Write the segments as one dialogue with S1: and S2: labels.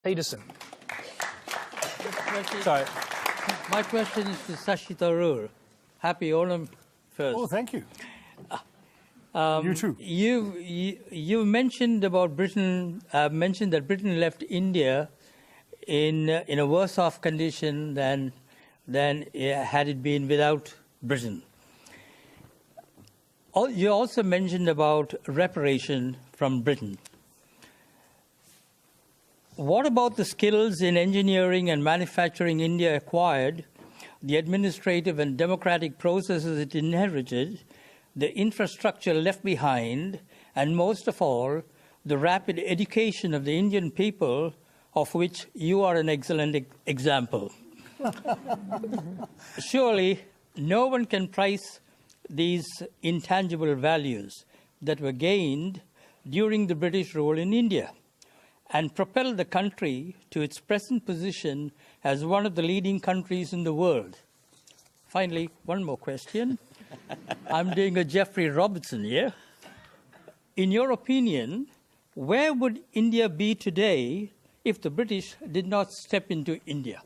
S1: Peterson.
S2: Sorry. My question is to Shashi Tharoor. Happy Onam first.
S3: Oh, thank you. You too.
S2: You mentioned about Britain. Mentioned that Britain left India in a worse off condition than had it been without Britain. You also mentioned about reparation from Britain. What about the skills in engineering and manufacturing India acquired, the administrative and democratic processes it inherited, the infrastructure left behind, and most of all, the rapid education of the Indian people, of which you are an excellent example? Surely, no one can price these intangible values that were gained during the British rule in India and propel the country to its present position as one of the leading countries in the world. Finally, one more question. I'm doing a Geoffrey Robertson here. In your opinion, where would India be today if the British did not step into India?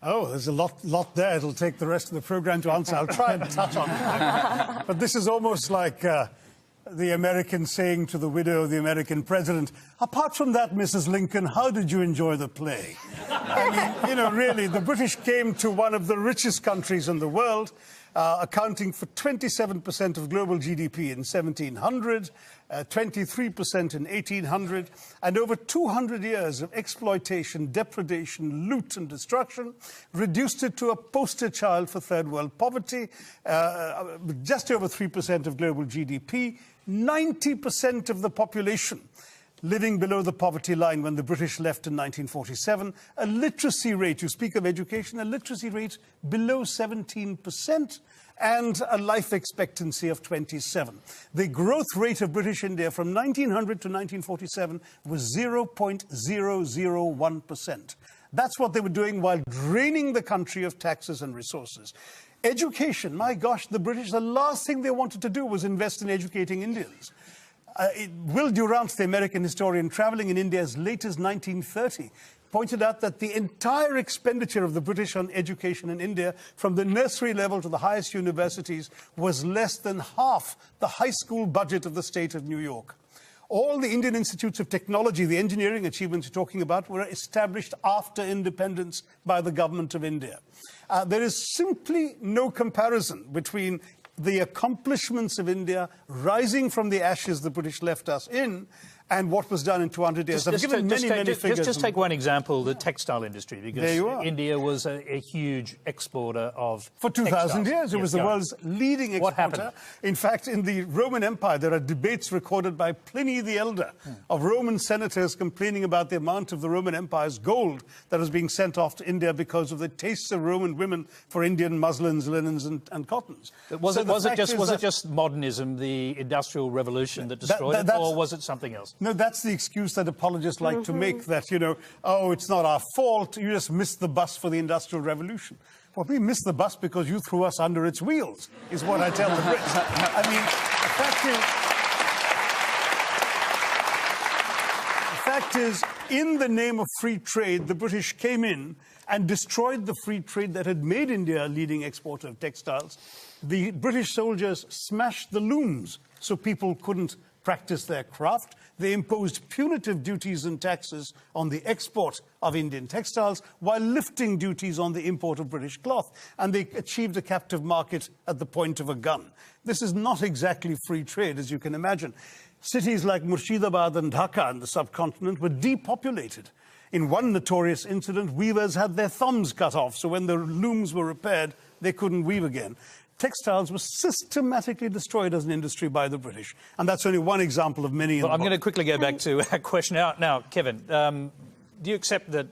S3: Oh, there's a lot there. It'll take the rest of the program to answer. I'll try and touch on it. But this is almost like the American saying to the widow of the American president, apart from that, Mrs. Lincoln, how did you enjoy the play? I mean, really, the British came to one of the richest countries in the world, accounting for 27% of global GDP in 1700, 23% in 1800, and over 200 years of exploitation, depredation, loot and destruction, reduced it to a poster child for third world poverty, just over 3% of global GDP, 90% of the population living below the poverty line when the British left in 1947, a literacy rate, you speak of education, a literacy rate below 17%, and a life expectancy of 27. The growth rate of British India from 1900 to 1947 was 0.001%. That's what they were doing while draining the country of taxes and resources. Education, my gosh, the British, the last thing they wanted to do was invest in educating Indians. Will Durant, the American historian traveling in India as late as 1930, pointed out that the entire expenditure of the British on education in India, from the nursery level to the highest universities, was less than half the high school budget of the state of New York. All the Indian institutes of technology, the engineering achievements you're talking about, were established after independence by the government of India. There is simply no comparison between the accomplishments of India rising from the ashes the British left us in and what was done in 200 years. I've given many figures.
S1: Just take one example, the textile industry, because India was a huge exporter of
S3: For 2,000 years, it was the world's leading exporter.
S1: What happened?
S3: In fact, in the Roman Empire, there are debates recorded by Pliny the Elder of Roman senators complaining about the amount of the Roman Empire's gold that was being sent off to India because of the tastes of Roman women for Indian muslins, linens, and cottons.
S1: Was it just modernism, the Industrial Revolution that destroyed it, or was it something else?
S3: No, that's the excuse that apologists like to make, that, oh, it's not our fault, you just missed the bus for the Industrial Revolution. Well, we missed the bus because you threw us under its wheels, is what I tell the Brits. I mean, the fact is, in the name of free trade, the British came in and destroyed the free trade that had made India a leading exporter of textiles. The British soldiers smashed the looms so people couldn't practice their craft. They imposed punitive duties and taxes on the export of Indian textiles while lifting duties on the import of British cloth. And they achieved a captive market at the point of a gun. This is not exactly free trade, as you can imagine. Cities like Murshidabad and Dhaka in the subcontinent were depopulated. In one notorious incident, weavers had their thumbs cut off, so when the looms were repaired, they couldn't weave again. Textiles were systematically destroyed as an industry by the British. And that's only one example of many.
S1: Well, I'm going to quickly go back to our question. Now, Kevin, do you accept that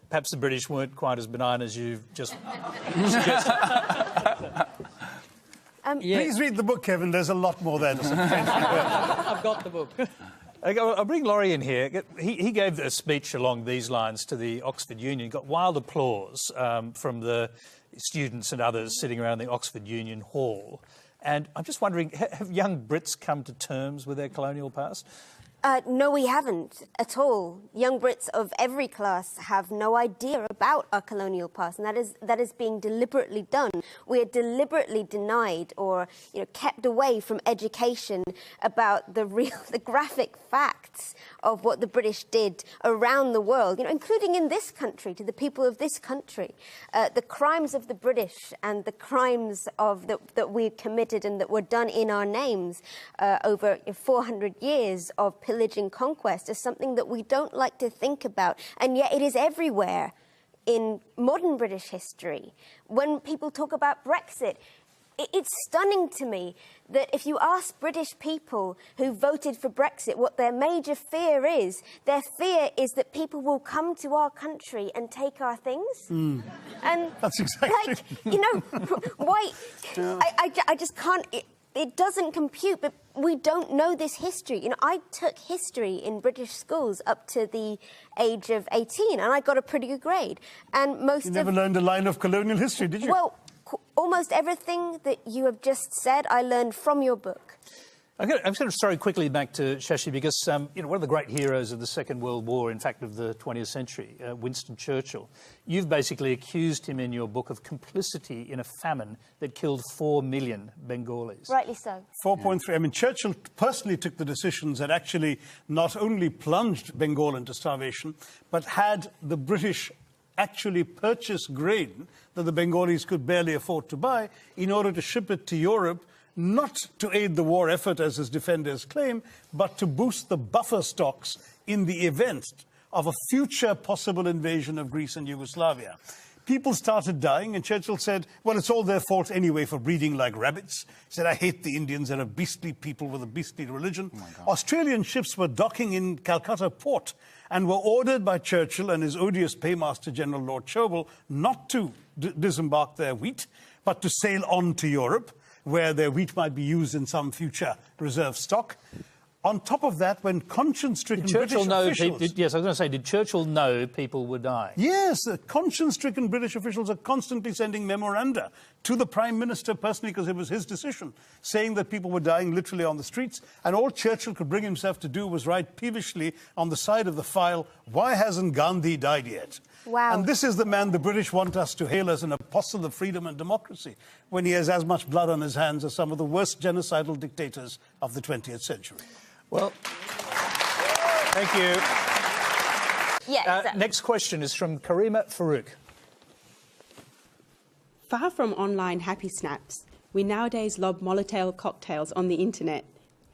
S1: perhaps the British weren't quite as benign as you've just suggested?
S3: Please read the book, Kevin. There's a lot more there to say.
S2: I've got the book.
S1: I'll bring Laurie in here. He gave a speech along these lines to the Oxford Union. Got wild applause from the students and others sitting around the Oxford Union Hall. And I'm just wondering, have young Brits come to terms with their colonial past?
S4: No, we haven't at all. Young Brits of every class have no idea about our colonial past, and that is being deliberately done. We are deliberately denied or kept away from education about the graphic facts of what the British did around the world, including in this country, to the people of this country. The crimes of the British and the crimes that we committed and that were done in our names over 400 years of pillaging conquest is something that we don't like to think about, and yet it is everywhere in modern British history. When people talk about Brexit, it's stunning to me that if you ask British people who voted for Brexit what their major fear is, their fear is that people will come to our country and take our things. And
S3: that's exactly...
S4: why... I just can't... It doesn't compute, but we don't know this history. I took history in British schools up to the age of 18, and I got a pretty good grade. And most
S3: You never learned a line of colonial history, did you?
S4: Well, almost everything that you have just said, I learned from your book.
S1: I'm going to throw quickly back to Shashi because, one of the great heroes of the Second World War, in fact, of the 20th century, Winston Churchill, you've basically accused him in your book of complicity in a famine that killed 4 million Bengalis.
S4: Rightly so.
S3: 4.3. I mean, Churchill personally took the decisions that actually not only plunged Bengal into starvation, but had the British actually purchase grain that the Bengalis could barely afford to buy in order to ship it to Europe, not to aid the war effort, as his defenders claim, but to boost the buffer stocks in the event of a future possible invasion of Greece and Yugoslavia. People started dying, and Churchill said, well, it's all their fault anyway for breeding like rabbits. He said, I hate the Indians. They're a beastly people with a beastly religion. Australian ships were docking in Calcutta port and were ordered by Churchill and his odious paymaster, General Lord Chervil, not to disembark their wheat, but to sail on to Europe, where their wheat might be used in some future reserve stock. On top of that, when conscience-stricken British officials...
S1: Yes, I was going to say, did Churchill know people would die?
S3: Yes, conscience-stricken British officials are constantly sending memoranda to the Prime Minister personally, because it was his decision, saying that people were dying literally on the streets, and all Churchill could bring himself to do was write peevishly on the side of the file, why hasn't Gandhi died yet?
S4: Wow.
S3: And this is the man the British want us to hail as an apostle of freedom and democracy, when he has as much blood on his hands as some of the worst genocidal dictators of the 20th century.
S1: Well, thank you.
S4: Yes.
S1: Next question is from Karima Farouk.
S5: Far from online happy snaps, we nowadays lob Molotov cocktails on the internet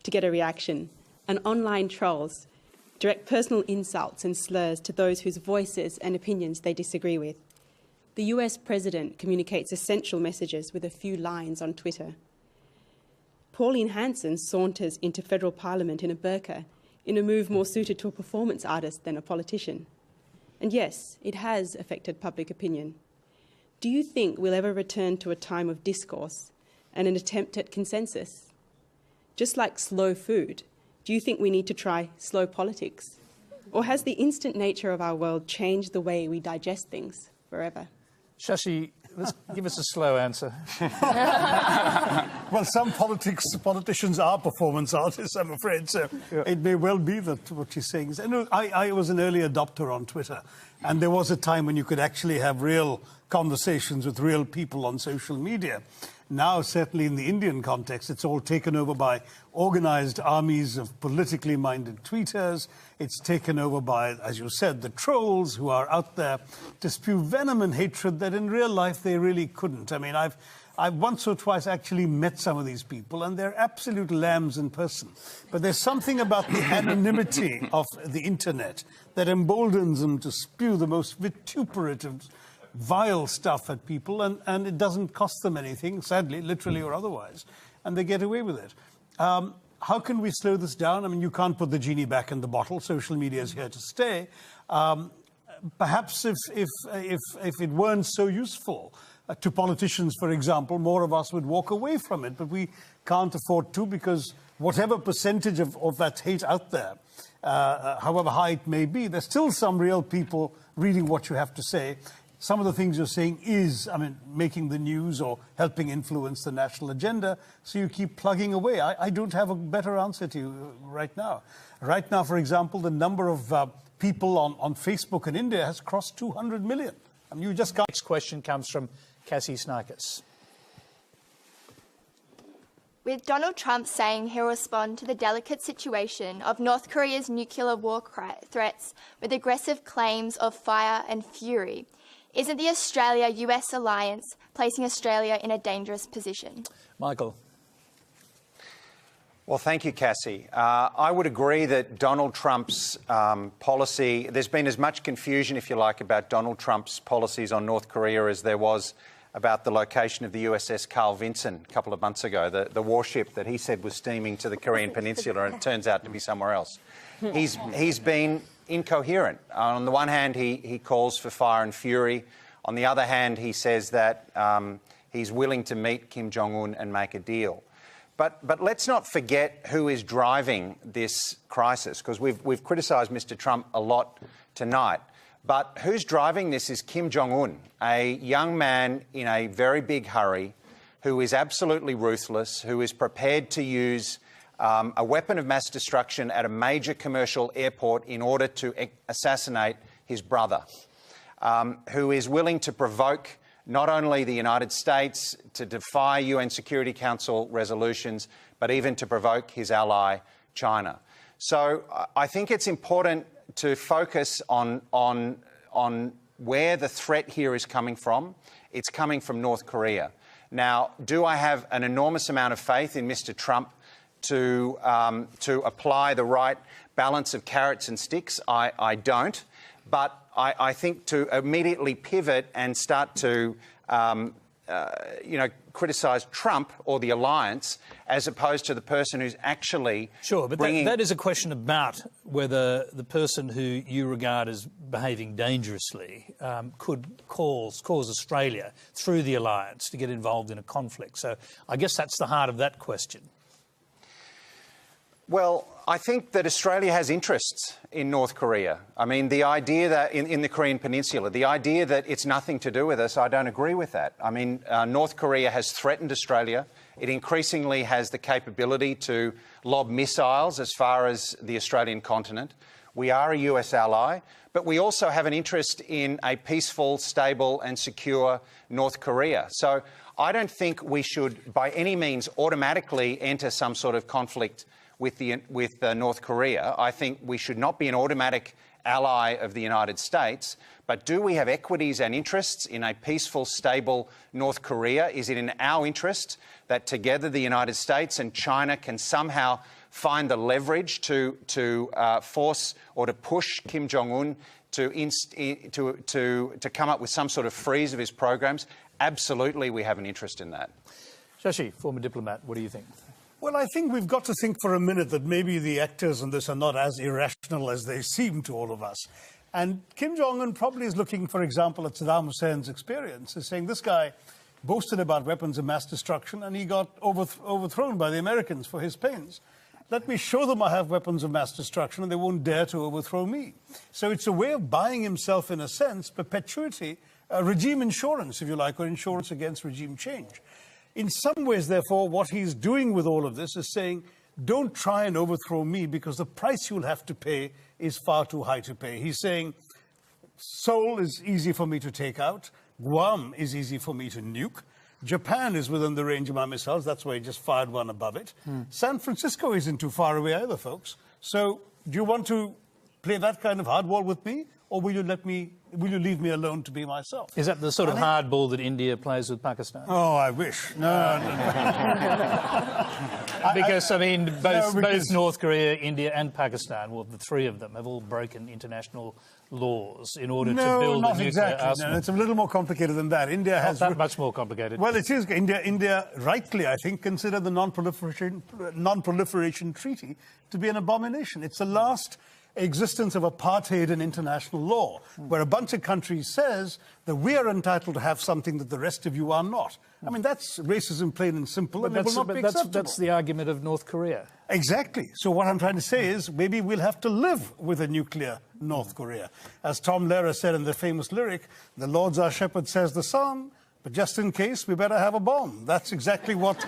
S5: to get a reaction, and online trolls direct personal insults and slurs to those whose voices and opinions they disagree with. The US president communicates essential messages with a few lines on Twitter. Pauline Hanson saunters into federal parliament in a burqa, in a move more suited to a performance artist than a politician. And yes, it has affected public opinion. Do you think we'll ever return to a time of discourse and an attempt at consensus? Just like slow food, do you think we need to try slow politics? Or has the instant nature of our world changed the way we digest things forever?
S1: Shashi, let's give us a slow answer.
S3: Well, some politicians are performance artists, I'm afraid, so it may well be that what she's saying is... I was an early adopter on Twitter, and there was a time when you could actually have real conversations with real people on social media. Now, certainly in the Indian context, it's all taken over by organized armies of politically minded tweeters. It's taken over by, as you said, the trolls who are out there to spew venom and hatred that in real life they really couldn't. I mean, I've once or twice actually met some of these people, and they're absolute lambs in person. But there's something about the anonymity of the internet that emboldens them to spew the most vituperative, vile stuff at people, and it doesn't cost them anything, sadly, literally or otherwise, and they get away with it. How can we slow this down? I mean, you can't put the genie back in the bottle. Social media is here to stay. Perhaps if it weren't so useful to politicians, for example, more of us would walk away from it, but we can't afford to, because whatever percentage of that hate out there, however high it may be, there's still some real people reading what you have to say. some of the things you're saying is, I mean, making the news or helping influence the national agenda, so you keep plugging away. I don't have a better answer to you right now. Right now, for example, the number of people on Facebook in India has crossed 200 million. I mean, you just can't...
S1: Next question comes from Cassie Snarkis.
S6: With Donald Trump saying he'll respond to the delicate situation of North Korea's nuclear war threats with aggressive claims of fire and fury, isn't the Australia-US alliance placing Australia in a dangerous position?
S1: Michael.
S7: Well, thank you, Cassie. I would agree that Donald Trump's policy, there's been as much confusion, if you like, about Donald Trump's policies on North Korea as there was about the location of the USS Carl Vinson a couple of months ago, the warship that he said was steaming to the Korean Peninsula, and it turns out to be somewhere else. He's been incoherent. On the one hand, he calls for fire and fury. On the other hand, he says that he's willing to meet Kim Jong-un and make a deal. But let's not forget who is driving this crisis, because we've criticised Mr. Trump a lot tonight. But who's driving this is Kim Jong-un, a young man in a very big hurry, who is absolutely ruthless, who is prepared to use a weapon of mass destruction at a major commercial airport in order to assassinate his brother, who is willing to provoke not only the United States to defy UN Security Council resolutions, but even to provoke his ally, China. So I think it's important to focus on where the threat here is coming from. It's coming from North Korea. Now, do I have an enormous amount of faith in Mr. Trump to apply the right balance of carrots and sticks? I don't. But I think to immediately pivot and start to, criticise Trump or the alliance as opposed to the person who's actually
S1: Sure, but
S7: bringing...
S1: that is a question about whether the person who you regard as behaving dangerously could cause Australia, through the alliance, to get involved in a conflict. So I guess that's the heart of that question.
S7: Well, I think that Australia has interests in North Korea. I mean, the idea that in the Korean Peninsula, the idea that it's nothing to do with us, I don't agree with that. I mean, North Korea has threatened Australia. It increasingly has the capability to lob missiles as far as the Australian continent. We are a US ally, but we also have an interest in a peaceful, stable and secure North Korea. So I don't think we should, by any means, automatically enter some sort of conflict with North Korea. I think we should not be an automatic ally of the United States, but do we have equities and interests in a peaceful, stable North Korea? Is it in our interest that together the United States and China can somehow find the leverage to force or to push Kim Jong-un to come up with some sort of freeze of his programs? Absolutely, we have an interest in that.
S1: Shashi, former diplomat, what do you think?
S3: Well, I think we've got to think for a minute that maybe the actors in this are not as irrational as they seem to all of us. And Kim Jong-un probably is looking, for example, at Saddam Hussein's experience, is saying this guy boasted about weapons of mass destruction and he got overthrown by the Americans for his pains. Let me show them I have weapons of mass destruction and they won't dare to overthrow me. So it's a way of buying himself, in a sense, perpetuity, regime insurance, if you like, or insurance against regime change. In some ways, therefore, what he's doing with all of this is saying, don't try and overthrow me because the price you'll have to pay is far too high to pay. He's saying, Seoul is easy for me to take out. Guam is easy for me to nuke. Japan is within the range of my missiles. That's why he just fired one above it. San Francisco isn't too far away either, folks. So do you want to play that kind of hardball with me? Or will you leave me alone to be myself?
S1: Is that the sort of hardball that India plays with Pakistan?
S3: Oh, I wish. No.
S1: Because, I mean, both North Korea, India and Pakistan, well, the three of them have all broken international laws in order to build a nuclear
S3: exactly.
S1: arsenal.
S3: No, it's a little more complicated than that. India has...
S1: Not that much more complicated.
S3: Well, it is. India rightly, I think, considered the non-proliferation treaty to be an abomination. It's the last existence of apartheid in international law, where a bunch of countries says that we are entitled to have something that the rest of you are not. I mean, that's racism plain and simple, and it will not be acceptable.
S1: That's the argument of North Korea.
S3: Exactly. So what I'm trying to say is maybe we'll have to live with a nuclear North Korea. As Tom Lehrer said in the famous lyric, "The Lord's our shepherd, says the sun, but just in case, we better have a bomb." That's exactly what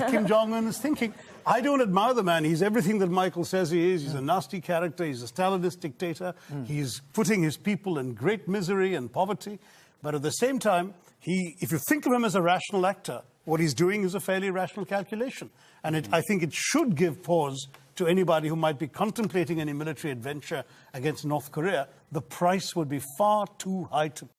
S3: Kim Jong-un is thinking. I don't admire the man. He's everything that Michael says he is. He's a nasty character. He's a Stalinist dictator. He's putting his people in great misery and poverty. But at the same time, if you think of him as a rational actor, what he's doing is a fairly rational calculation. And I think it should give pause to anybody who might be contemplating any military adventure against North Korea. The price would be far too high to